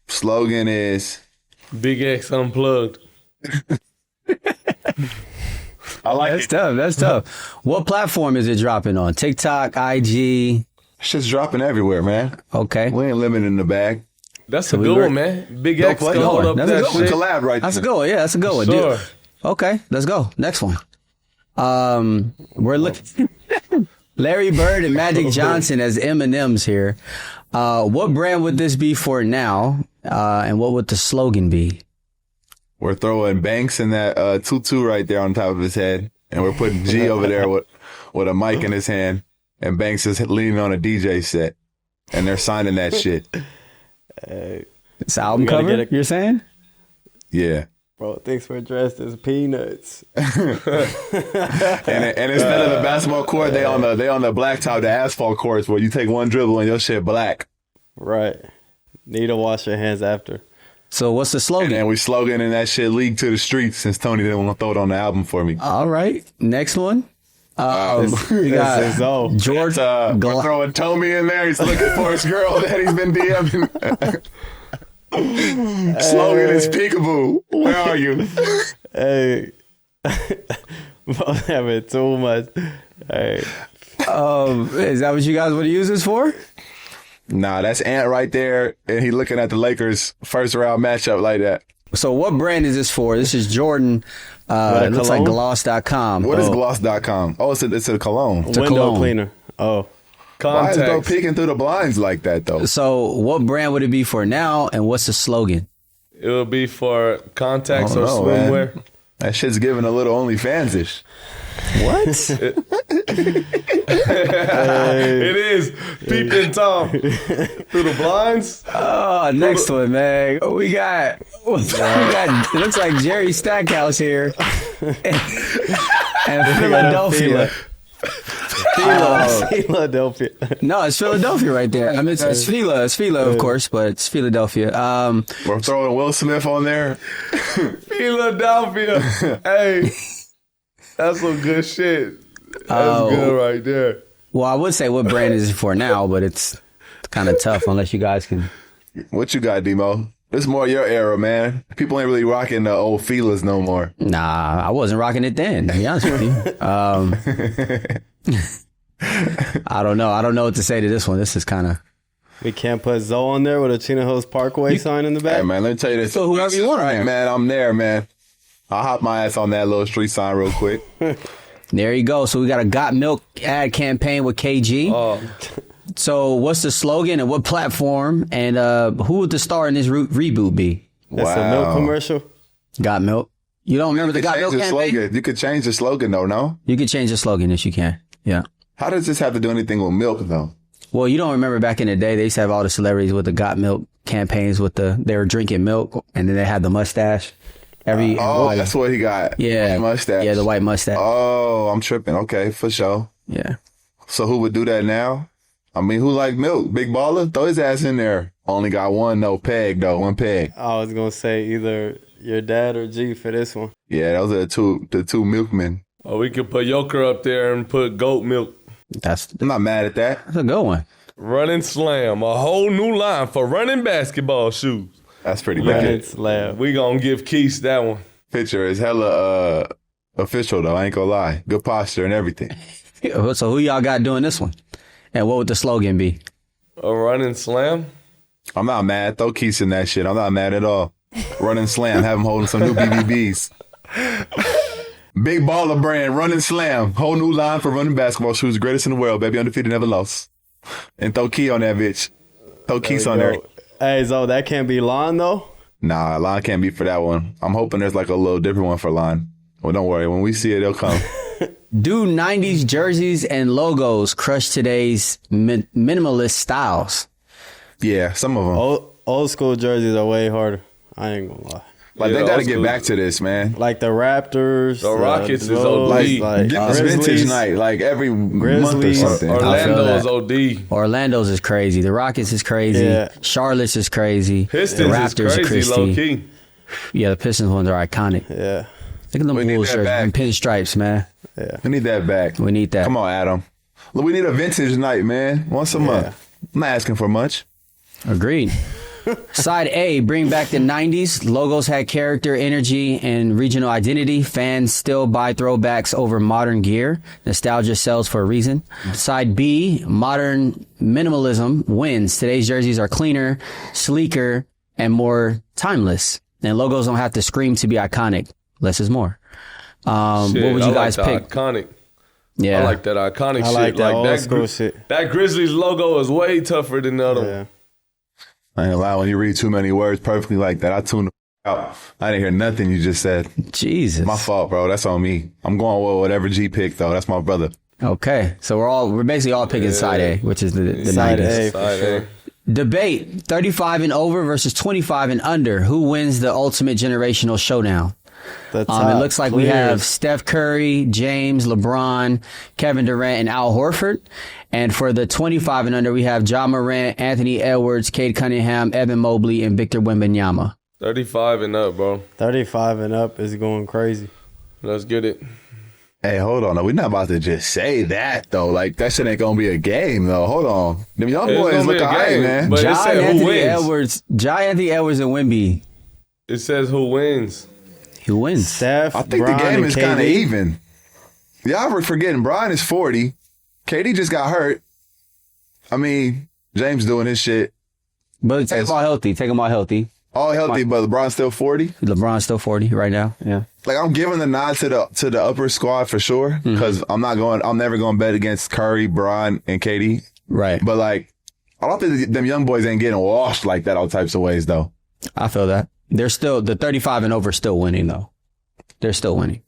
slogan is Big X Unplugged. I like That's it. tough. That's tough. What platform is it dropping on? TikTok, IG? Shit's dropping everywhere, man. Okay. We ain't limiting the bag. That's a we good were- one, man. Big Don't X play can hold hard. up That's a that good We one. shit. collab right That's a there. good one. Yeah, that's a good one. Sure. Okay, let's go. Next one. We're looking Larry Bird and Magic Johnson as M&Ms here. What brand would this be for now? And what would the slogan be? We're throwing Banks in that tutu right there on top of his head, and we're putting G over there with a mic in his hand, and Banks is leaning on a DJ set, and they're signing that shit. It's album We gotta cover, get you're saying? Yeah. Bro thinks we're dressed as peanuts. And instead of the basketball court, they on the blacktop, the asphalt courts where you take one dribble and your shit black. Right. Need to wash your hands after. So what's the And slogan? then we sloganing that shit league to the streets since Tony didn't want to throw it on the album for me. All right. Next one. We got This is all. George We're throwing Tommy in there. He's looking for his girl that he's been DMing. Slogan is peekaboo. Where are you? Hey. Both having too much. Hey. is that what you guys want to use this for? Nah, that's Ant right there, and he looking at the Lakers first round matchup like that. So what brand is this for? This is Jordan. It looks like cologne? gloss.com. What is gloss.com? Oh, it's a cologne. a Window cologne. cleaner. Oh. Why is bro Contacts. peeking through the blinds like that though? So what brand would it be for now, and what's the slogan? It will be for contacts I or don't know, man. swimwear. That shit's giving a little OnlyFans-ish. What? It is. Peeping Tom. Through the blinds. Oh, next one, man. We got it looks like Jerry Stackhouse here. And Philadelphia. Philadelphia. No, it's Philadelphia right there. I mean, it's Fila. It's Fila, of course, but it's Philadelphia. We're throwing Will Smith on there. Philadelphia. Hey. That's some good shit. That's Oh. good right there. Well, I would say what brand is it for now, but it's kind of tough unless you guys can. What you got, Demo? This is more your era, man. People ain't really rocking the old feelers no more. Nah, I wasn't rocking it then, to be honest with you. I don't know. I don't know what to say to this one. This is kind of We can't put Zoe on there with a Chino Hills Parkway sign in the back. Hey, man, let me tell you this. So whoever you want, All right, man, I'm there, man. I'll hop my ass on that little street sign real quick. There you go. So we got a Got Milk ad campaign with KG. So what's the slogan and what platform? And who would the star in this reboot be? That's a milk commercial. Got Milk. You don't remember the Got Milk campaign? Slogan. You could change the slogan, though, no? You could change the slogan if you can. Yeah. How does this have to do anything with milk, though? Well, you don't remember back in the day, they used to have all the celebrities with the Got Milk campaigns they were drinking milk and then they had the mustache. That's what he got. Yeah. The mustache. Yeah, the white mustache. Oh, I'm tripping. Okay, for sure. Yeah. So who would do that now? I mean, who like milk? Big Baller? Throw his ass in there. Only got one peg, though. One peg. I was going to say either your dad or G for this one. Yeah, those are the two milkmen. Oh, we could put Joker up there and put goat milk. I'm not mad at that. That's a good one. Running Slam, a whole new line for running basketball shoes. That's pretty Running bad. Slam. We gonna give Keith that one. Picture is hella official, though. I ain't gonna lie. Good posture and everything. So who y'all got doing this one? And what would the slogan be? A Running Slam? I'm not mad. Throw Keith in that shit. I'm not mad at all. Running Slam. Have him holding some new BBBs. Big Baller brand. Running Slam. Whole new line for running basketball shoes. Greatest in the world, baby. Undefeated, never lost. And throw Key on that bitch. Throw Keith on there. Hey, Zoe, that can't be Lon, though? Nah, line can't be for that one. I'm hoping there's like a little different one for line. Well, don't worry. When we see it, it'll come. Do 90s jerseys and logos crush today's minimalist styles? Yeah, some of them. Old school jerseys are way harder. I ain't gonna lie. Like, Yeah, they got to old get school. back to this, man. Like the Raptors. The Rockets is Bulls, OD. like Give us vintage Grizzlies. night, like every month or Grizzlies. something. Orlando's OD. Orlando's is crazy. The Rockets is crazy. Yeah. Charlotte's is crazy. Pistons the Raptors is crazy, low key. Yeah, the Pistons ones are iconic. Yeah. Look at them We need Bulls that shirts back. and pinstripes, man. We need that back. We need that. Come on, Adam. Look, we need a vintage night, man. Once a month. I'm not asking for much. Agreed. Side A, bring back the 90s. Logos had character, energy, and regional identity. Fans still buy throwbacks over modern gear. Nostalgia sells for a reason. Side B, modern minimalism wins. Today's jerseys are cleaner, sleeker, and more timeless. And logos don't have to scream to be iconic. Less is more. What Shit, would you guys like the pick? Iconic. Yeah. I like that iconic I shit. like that old that school shit. That Grizzlies logo is way tougher than the other Yeah. one. I ain't gonna lie, when you read too many words perfectly like that, I tune the out. I didn't hear nothing you just said. Jesus. My fault, bro. That's on me. I'm going with whatever G picked, though. That's my brother. Okay. So we're basically all picking side A, which is the Side 90s. A for Side sure. A. Debate 35 and over versus 25 and under. Who wins the ultimate generational showdown? The It top looks like we players. have Steph Curry, James, LeBron, Kevin Durant, and Al Horford. And for the 25 and under, we have Ja Morant, Anthony Edwards, Cade Cunningham, Evan Mobley, and Victor Wembanyama. 35 and up, bro. 35 and up is going crazy. Let's get it. Hey, hold on. We're not about to just say that, though. Like, that shit ain't gonna be a game, though. Hold on. Them young It's boys gonna look be a all right, game, man. but- it said who Anthony wins. Anthony Edwards, and Wemby. It says who wins. Who wins? Steph, I think Bron, the game and is kind of KD. even. Y'all were forgetting Brian is 40. KD just got hurt. I mean, James doing his shit. But take them all healthy. Take them all healthy. All healthy, but LeBron's still 40. LeBron's still 40 right now. Yeah. Like, I'm giving the nod to the upper squad for sure, because I'm never going to bet against Curry, Bron, and KD. Right. But like, I don't think them young boys ain't getting washed like that all types of ways, though. I feel that. They're still, the 35 and over still winning, though. They're still winning.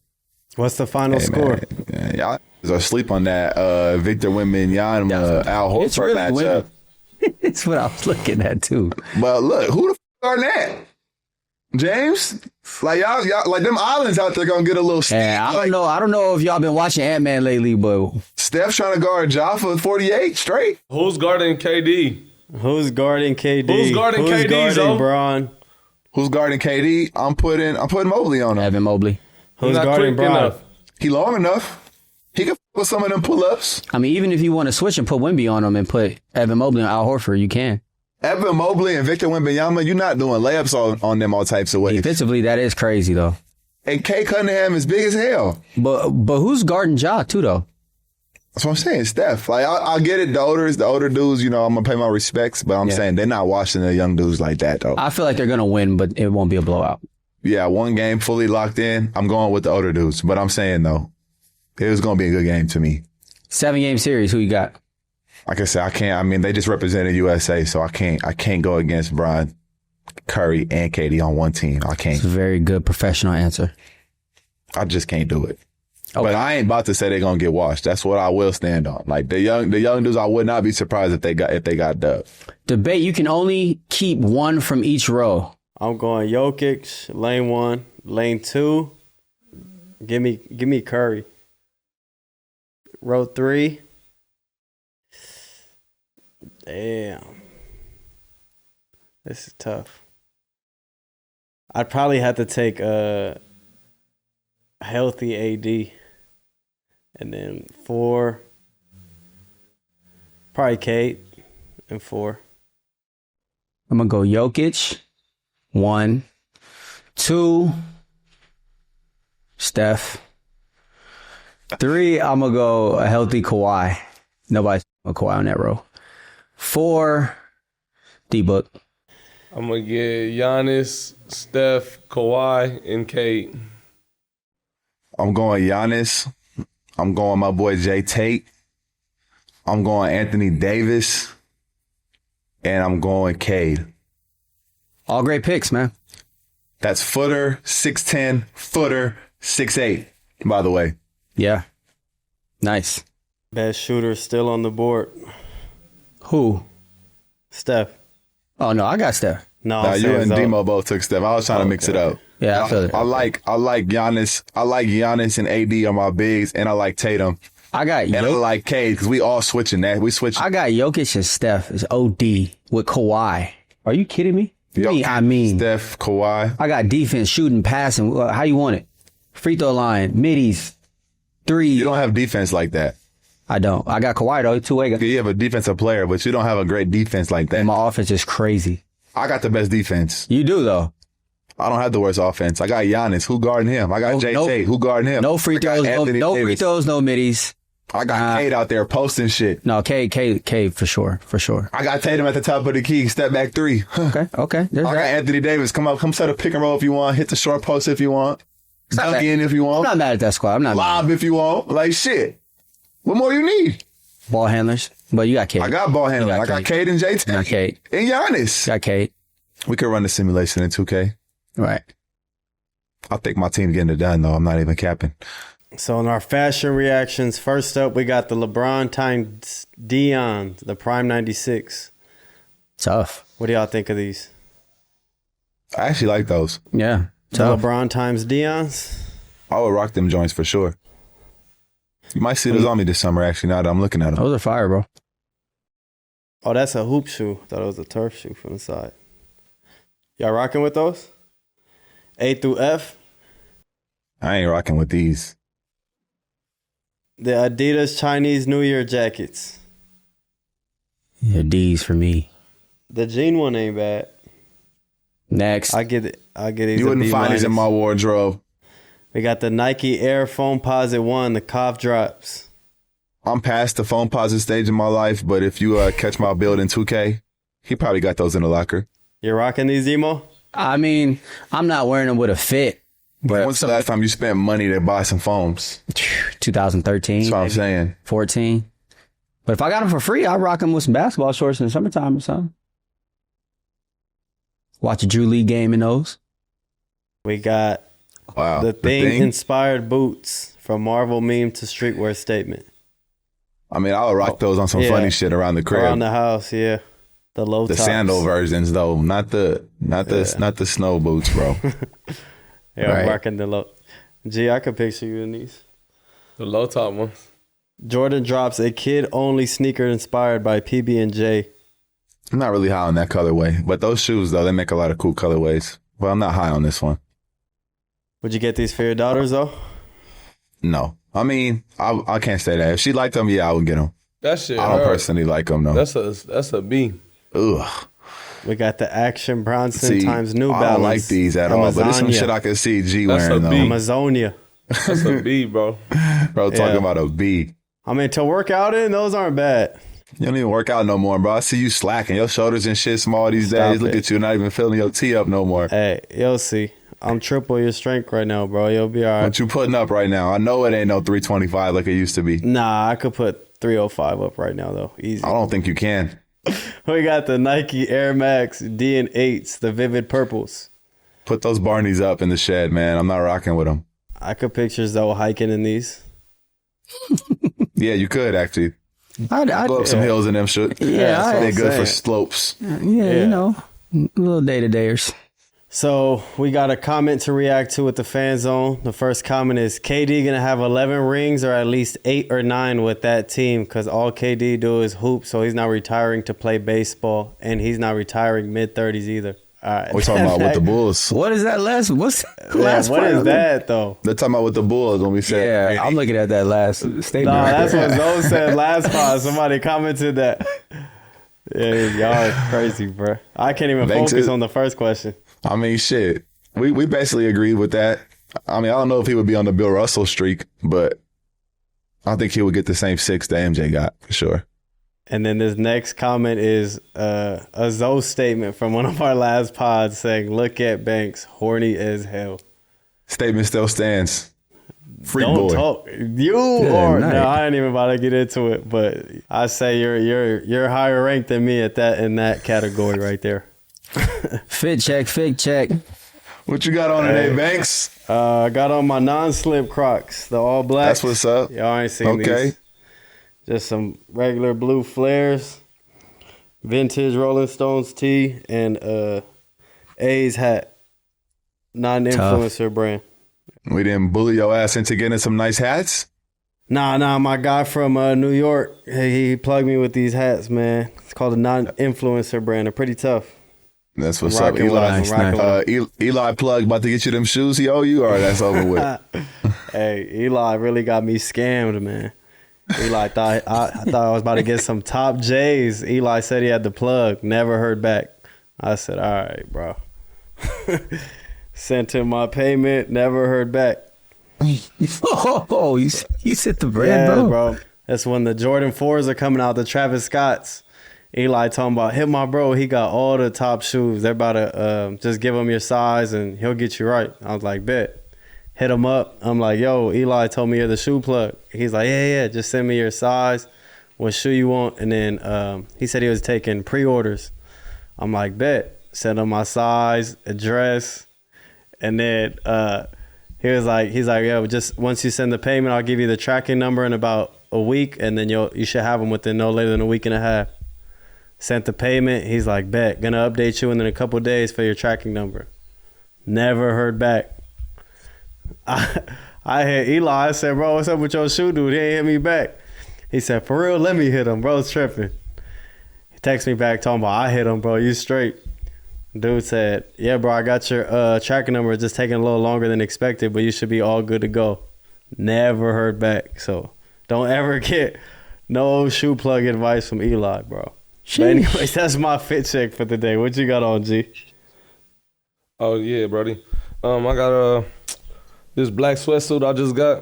What's the final Hey, score? man, y'all are asleep on that Victor Wembanyama, Al It's Horford really matchup. winning. It's what I was looking at, too. But look, who the f*** are that? James? Like y'all, like them islands out there gonna get a little And I like, don't know if y'all been watching Ant-Man lately, but Steph trying to guard Ja for 48 straight. Who's guarding KD? Who's guarding KD? Who's guarding KD, guarding Zo? Bron? Who's guarding KD? I'm putting Mobley on him. Evan Mobley. Who's Not guarding quick Bron? enough. He long enough. He can f- with some of them pull-ups. I mean, even if you want to switch and put Wemby on him and put Evan Mobley on Al Horford, you can. Evan Mobley and Victor Wembanyama, you're not doing layups on them all types of ways. Defensively, that is crazy, though. And Cade Cunningham is big as hell. But who's guarding Ja, too, though? That's what I'm saying, Steph. Like, I get it. The older dudes, I'm going to pay my respects, but I'm saying they're not watching the young dudes like that, though. I feel like they're going to win, but it won't be a blowout. Yeah, one game fully locked in. I'm going with the older dudes, but I'm saying, though, it was going to be a good game to me. 7-game series. Who you got? Like I said, I can't. I mean, they just represented USA, so I can't go against Brian, Curry, and Katie on one team. I can't. It's a very good professional answer. I just can't do it. Okay. But I ain't about to say they're gonna get washed. That's what I will stand on. Like the young dudes, I would not be surprised if they got dubbed. Debate. You can only keep one from each row. I'm going Jokic, lane 1, lane 2. Give me Curry. Row 3. Damn. This is tough. I'd probably have to take a healthy AD. And then 4. Probably Kate. And 4. I'm going to go Jokic. 1. 2. Steph. 3. I'm going to go a healthy Kawhi. Nobody's a Kawhi on that row. 4. D-Book. I'm going to get Giannis, Steph, Kawhi, and Kate. I'm going Giannis. I'm going my boy Jay Tate. I'm going Anthony Davis. And I'm going Cade. All great picks, man. That's footer, 6'10", footer, 6'8", by the way. Yeah. Nice. Best shooter still on the board. Who? Steph. Oh, no, I got Steph. No, Nah, I'm you saying and so. Demo both took Steph. I was trying to mix it up. Yeah, I feel it. I like Giannis. I like Giannis and AD on my bigs, and I like Tatum. I got And I like Cade because we all switching that. We switching. I got Jokic and Steph is OD with Kawhi. Are you kidding me? I mean, Steph, Kawhi. I got defense, shooting, passing. How you want it? Free throw line, middies, 3. You don't have defense like that. I don't. I got Kawhi though, two-way guy. You have a defensive player, but you don't have a great defense like that. And my offense is crazy. I got the best defense. You do though. I don't have the worst offense. I got Giannis. Who guarding him? I got Jay Tate. Who guarding him? No free throws. No free throws. No middies. I got Cade out there posting shit. No, K for sure. I got Tatum at the top of the key. Step back 3. Okay. There's I got Anthony Davis. Come set a pick and roll if you want. Hit the short post if you want. Dunk in if you I'm want. not mad at that squad. I'm not Lob if you want. Like shit. What more you need? ball handlers, but you got Kate. I got ball handling. I got Cade and Jay Tate. You got Kate. And Giannis. Got Kate. We could run the simulation in 2K. Right. I think my team getting it done, though. I'm not even capping. So in our fashion reactions, first up, we got the LeBron times Dion, the Prime 96. Tough. What do y'all think of these? I actually like those. Yeah. The Tough. LeBron times Dion's? I would rock them joints for sure. You might see those on me this summer, actually, now that I'm looking at them. Those are fire, bro. Oh, that's a hoop shoe. Thought it was a turf shoe from the side. Y'all rocking with those? A through F? I ain't rocking with these. The Adidas Chinese New Year jackets. Yeah, D's for me. The jean one ain't bad. Next. I get it. I get it. You wouldn't find these in my wardrobe. We got the Nike Air Foam Posit 1, the cough drops. I'm past the phone posit stage in my life, but if you catch my build in 2K, he probably got those in the locker. You rocking these, Emo? I mean, I'm not wearing them with a fit. But When's the last time you spent money to buy some foams? 2013. That's what I'm saying. 14. But if I got them for free, I'll rock them with some basketball shorts in the summertime or something. Watch a Drew League game in those. We got Wow. the thing inspired boots from Marvel meme to streetwear statement. I mean, I would rock those on some Yeah. funny shit around the crib. Around the house, yeah. The low The tops. sandal versions, though, not the snow boots, bro. Yeah, I'm Right. rocking the low. Gee, I could picture you in these. The low top ones. Jordan drops a kid-only sneaker inspired by PB&J. I'm not really high on that colorway, but those shoes, though, they make a lot of cool colorways. But I'm not high on this one. Would you get these for your daughters, though? No, I mean, I can't say that. If she liked them, yeah, I would get them. That shit I don't hurt. personally like them, though. That's a B. Ugh. We got the Action Bronson See, times New Balance. I don't like these at all, but there's some shit I can see G That's wearing, a though. B. Amazonia. That's a B, bro. Bro, talking Yeah. about a B. I mean, to work out in, those aren't bad. You don't even work out no more, bro. I see you slacking. Your shoulders and shit small these days. Look at you, not even feeling your tee up no more. Hey, you'll see. I'm triple your strength right now, bro. You'll be all right. What you putting up right now? I know it ain't no 325 like it used to be. Nah, I could put 305 up right now, though. Easy. I don't think you can. We got the Nike Air Max D and 8s, the vivid purples. Put those Barneys up in the shed, man. I'm not rocking with them. I could picture Zoe hiking in these. Yeah, you could actually. I'd Go up some hills in them shit. Yeah, They're good saying. for slopes. yeah, you know, little day-to-dayers. So we got a comment to react to with the fan zone. The first comment is KD gonna have 11 rings or at least 8 or 9 with that team because all KD do is hoop. So he's not retiring to play baseball, and he's not retiring mid-30s either. All right, We're talking about with the Bulls. What is that last? What's the last what part is of it? that though? They're talking about with the Bulls when we said. Yeah, I'm looking at that last statement. No, right that's there. what Zoe said last pod. Somebody commented that. Yeah, y'all are crazy, bro. I can't even Thanks, focus it- on the first question. I mean, shit. We basically agreed with that. I mean, I don't know if he would be on the Bill Russell streak, but I think he would get the same 6 that MJ got for sure. And then this next comment is a Zoe statement from one of our last pods saying, "Look at Banks, horny as hell." Statement still stands. Freak Don't boy. talk. You are. night. No, I ain't even about to get into it. But I say you're higher ranked than me at that in that category right there. Fit check. What you got on today, Banks? I got on my non-slip Crocs, the all black. That's what's up. Y'all ain't seen Okay. these. Just some regular blue flares, vintage Rolling Stones tee, and A's hat. Not an influencer brand. We didn't bully your ass into getting some nice hats. Nah, my guy from New York, he plugged me with these hats, man. It's called a non-influencer brand. They're pretty tough. That's what's I'm up, rocking Eli. with them, I'm rocking with Eli Plug about to get you them shoes he owe you, or that's over with. Hey, Eli really got me scammed, man. Eli thought I thought I was about to get some top J's. Eli said he had the plug. Never heard back. I said, all right, bro. Sent him my payment. Never heard back. Oh, you sit the bread, Yeah, bro. bro. That's when the Jordan 4s are coming out, the Travis Scotts. Eli talking about, hit my bro. He got all the top shoes. They're about to just give him your size and he'll get you right. I was like, bet. Hit him up. I'm like, yo, Eli told me you're the shoe plug. He's like, yeah, just send me your size, what shoe you want. And then he said he was taking pre-orders. I'm like, bet. Send him my size, address. And then he's like, yo, just once you send the payment, I'll give you the tracking number in about a week. And then you should have them within no later than a week and a half. Sent the payment. He's like, bet. Gonna update you in a couple days for your tracking number. Never heard back. I hit Eli. I said, bro, what's up with your shoe dude? He ain't hit me back. He said, for real, let me hit him. Bro's tripping. He texted me back talking about, I hit him, bro. You straight. Dude said, yeah, bro, I got your tracking number. It's just taking a little longer than expected, but you should be all good to go. Never heard back. So don't ever get no shoe plug advice from Eli, bro. But anyways, that's my fit check for the day. What you got on, G? Oh yeah, Brody. I got this black sweatsuit I just got.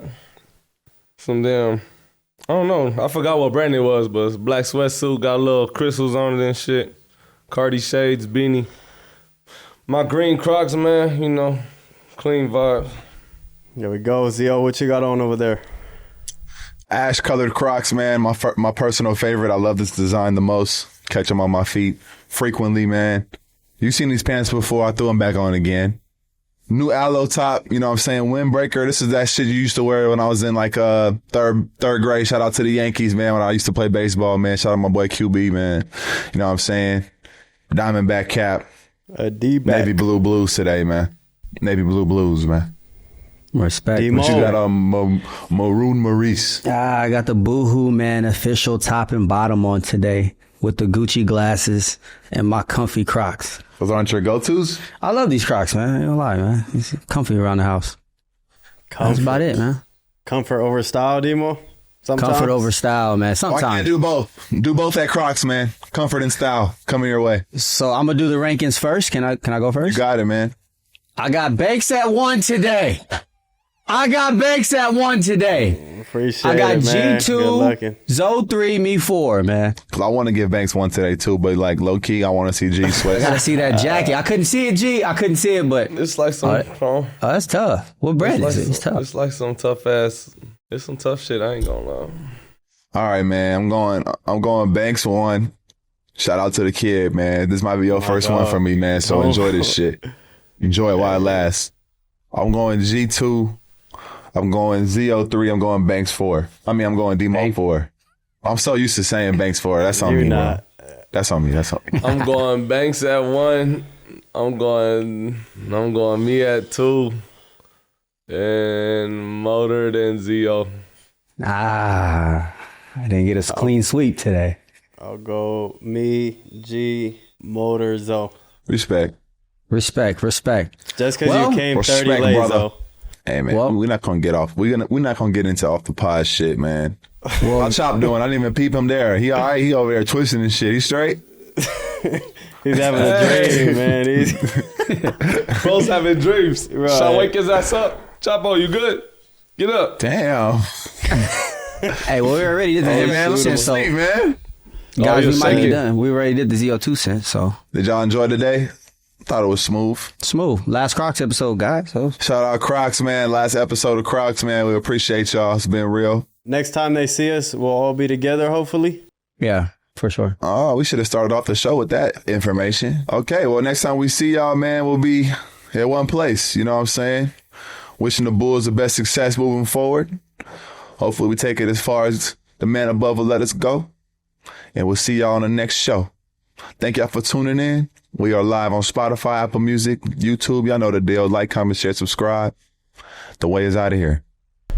Some damn, I don't know. I forgot what brand it was, but it's a black sweatsuit, got little crystals on it and shit. Cardi shades, beanie. My green Crocs, man, you know, clean vibes. There we go. Zio, what you got on over there? Ash colored Crocs, man. My personal favorite. I love this design the most. Catch them on my feet frequently, man. You've seen these pants before. I threw them back on again. New aloe top, you know what I'm saying? Windbreaker. This is that shit you used to wear when I was in like third grade. Shout out to the Yankees, man, when I used to play baseball, man. Shout out my boy QB, man. You know what I'm saying? Diamondback cap. A D-back. Navy blue blues today, man. Navy blue blues, man. Respect. D-Mo. What you got on Maroon Maurice? I got the Boohoo Man official top and bottom on today with the Gucci glasses and my comfy Crocs. Those aren't your go-tos? I love these Crocs, man. I ain't gonna lie, man. It's comfy around the house. That's about it, man. Comfort over style, Demo? Sometimes. Comfort over style, man. Why Sometimes. can't do both? Do both at Crocs, man. Comfort and style coming your way. So I'm gonna do the rankings first. Can I go You first? got it, man. I got Banks at 1 today. I got Banks at 1 today. Appreciate I got it, man. Good G2, looking. Zo 3, me 4, man. Cause I want to give Banks 1 today too, but like low key, I want to see G I sweat. gotta see that jacket. I couldn't see it, G. I couldn't see it, but It's like some. oh, that's tough. What brand It's is it? It's tough. It's like some tough ass. It's some tough shit. I ain't gonna lie. All right, man. I'm going Banks 1. Shout out to the kid, man. This might be your first one for me, man. So enjoy this shit. Enjoy it while it lasts. I'm going G2. I'm going ZO3. I'm going Banks 4. I'm going Demo 4. I'm so used to saying Banks 4. That's on You're me, not. bro. That's on me. I'm going Banks at 1. I'm going me at 2. And Motor then Zio. I didn't get a clean sweep today. I'll go me, G, Motor, Zo. Respect. Respect. Just because Well, you came 30 respect, late, brother. Zo. Hey, man. Well- We're not gonna get off. We're not gonna get into off the pod shit, man. Well, Chop doing? I didn't even peep him there. He all right. He over there twisting and shit. He straight. He's having a dream, man. He's Both having dreams. Right. Shall I wake his ass up? Chapo, you good? Get up. Damn. Hey, well, we already did the Hey, man. Look at ZO2 him so sleep, man. guys, you're we might be shaking. done. We already did the ZO2 cent, so Did y'all enjoy today? Thought it was smooth. smooth. Last Crocs episode, guys. So Shout out Crocs, man. Last episode of Crocs, man. We appreciate y'all. It's been real. next time they see us, we'll all be together, hopefully. yeah, for sure. Oh, we should have started off the show with that information. Okay, well, next time we see y'all, man, we'll be at one place. You know what I'm saying? Wishing the Bulls the best success moving forward. Hopefully we take it as far as the man above will let us go. And we'll see y'all on the next show. Thank y'all for tuning in. We are live on Spotify, Apple Music, YouTube. Y'all know the deal. Like, comment, share, subscribe. The way is out of here.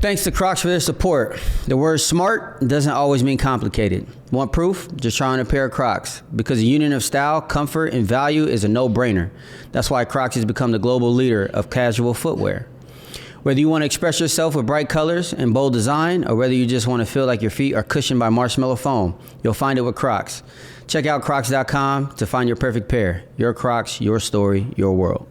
Thanks to Crocs for their support. The word smart doesn't always mean complicated. Want proof? Just try on a pair of Crocs. Because the union of style, comfort, and value is a no-brainer. That's why Crocs has become the global leader of casual footwear. Whether you want to express yourself with bright colors and bold design, or whether you just want to feel like your feet are cushioned by marshmallow foam, you'll find it with Crocs. Check out crocs.com to find your perfect pair. Your Crocs, your story, your world.